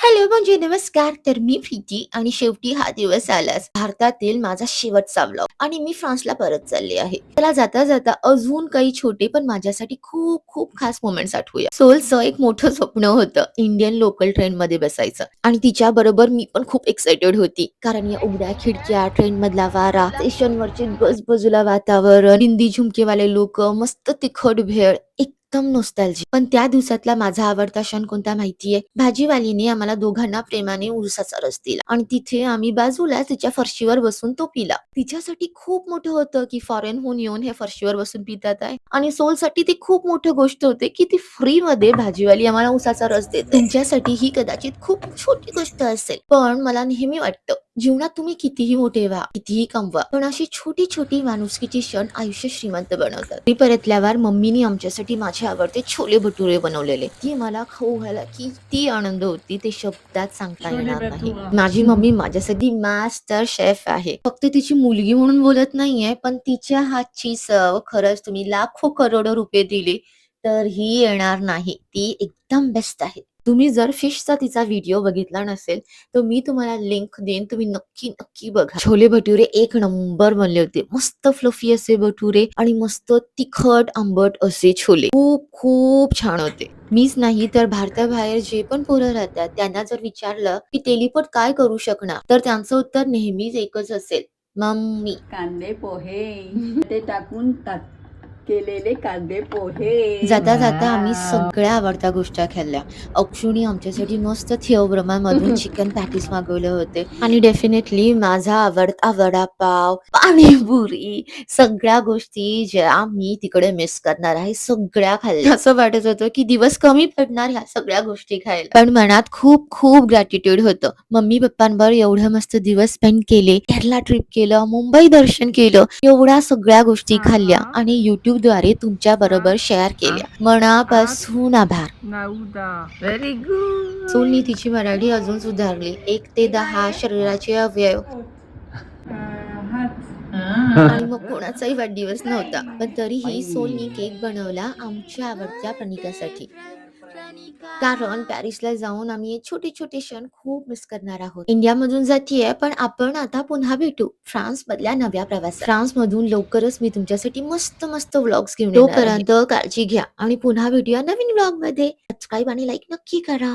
Hello म्हणजे नमस्कार. तर मी प्रीती आणि शेवटी हा दिवस आलाच. भारतातील माझा शेवटचा व्लॉग आणि मी फ्रान्सला परत चालले आहे. त्याला जाता जाता अजून काही छोटे पण माझ्यासाठी खूप खूप खास मोमेंट्स आठवूया. सोलचं एक मोठं स्वप्न होतं इंडियन लोकल ट्रेन मध्ये बसायचं आणि तिच्या बरोबर मी पण खूप एक्साइटेड होती. कारण या उघड्या खिडक्या, ट्रेन मधला वारा, स्टेशनवरचे गजबजूला वातावरण, हिंदी झुमकेवाले लोक, मस्त तिखट भेळ, एकदम नॉस्टॅल्जिक. पण त्या दिवसातला माझा आवडता क्षण कोणता माहितीये? भाजीवालीने आम्हाला दोघांना प्रेमाने उसाचा रस दिला आणि तिथे आम्ही बाजूला तिच्या फरशीवर बसून तो पिला. तिच्यासाठी खूप मोठं होतं की फॉरेनहून येऊन हे फरशीवर बसून पितात आहे आणि सोलसाठी ती खूप मोठी गोष्ट होते की ती फ्री मध्ये भाजीवाली आम्हाला उसाचा रस देते. तुमच्यासाठी ही कदाचित खूप छोटी गोष्ट असेल, पण मला नेहमी वाटतं जीवनात तुम्ही कितीही मोठे व्हा, कितीही कमवा, पण अशी छोटी छोटी माणुसकीची क्षण आयुष्य श्रीमंत बनवतात. मी परतल्यावर मम्मीने आमच्यासाठी माझे आवडते छोले भटुरे बनवलेले. ती मला खाऊ घाला किती आनंद होती ते शब्दात सांगता येणार नाही. माझी मम्मी माझ्यासाठी मास्टर शेफ आहे. फक्त तिची मुलगी म्हणून बोलत नाहीये, पण तिच्या हातची चव खरंच तुम्ही लाखो करोडो रुपये दिले तरीही येणार नाही. ती एकदम बेस्ट आहे. तुम्ही जर फिशचा तिचा व्हिडिओ बघितला नसेल तर मी तुम्हाला लिंक देईन, तुम्ही नक्की नक्की बघा. छोले भटुरे एक नंबर बनले होते. मस्त फ्लफी असे भटुरे आणि मस्त तिखट आंबट असे छोले, खूप खूप छान होते. मीच नाही तर भारताबाहेर जे पण पोरं राहतात त्यांना जर विचारलं की तेलीपट काय करू शकणार, तर त्यांचं उत्तर नेहमीच एकच असेल, मम्मी. कांदे पोहे ते टाकून केलेले कांदे पोहे. जाता जाता आम्ही सगळ्या आवडत्या गोष्टी खाल्ल्या. अक्षुनी आमच्यासाठी मस्त थिओब्रमामधून चिकन पॅटीस मागवले होते आणि डेफिनेटली माझा आवडता वडापाव, पाणीपुरी, सगळ्या गोष्टी ज्या मी तिकडे मिस करणार आहे सगळ्या खाल्ल्या. असं वाटत होतं की दिवस कमी पडणार ह्या सगळ्या गोष्टी खायला, पण मनात खूप खूप ग्रॅटिट्यूड होतं. मम्मी पप्पांबरोबर एवढं मस्त दिवस स्पेंड केले, केरला ट्रिप केलं, मुंबई दर्शन केलं, एवढ्या सगळ्या गोष्टी खाल्ल्या आणि YouTube द्वारे तुमच्या बरोबर शेअर केल्या. मनापासून आभार. Very good. सोलनी तिची मराठी अजून सुधारली. 1 ते 10 शरीराचे अवयव आणि मग कोणाचाही वाढदिवस नव्हता, पण तरीही सोलनी केक बनवला आमच्या आवडत्या प्रणिकासाठी. कारण पॅरिसला जाऊन आम्ही हे छोटे छोटे क्षण खूप मिस करणार आहोत. इंडियामधून जातीये, पण आपण आता पुन्हा भेटू फ्रान्स मधल्या नव्या प्रवासात. फ्रान्स मधून लवकरच मी तुमच्यासाठी मस्त मस्त व्लॉग्स घेऊन येणार आहे. तोपर्यंत काळजी घ्या आणि पुन्हा भेटूया नवीन व्लॉग मध्ये. सबस्क्राईब आणि लाईक नक्की करा.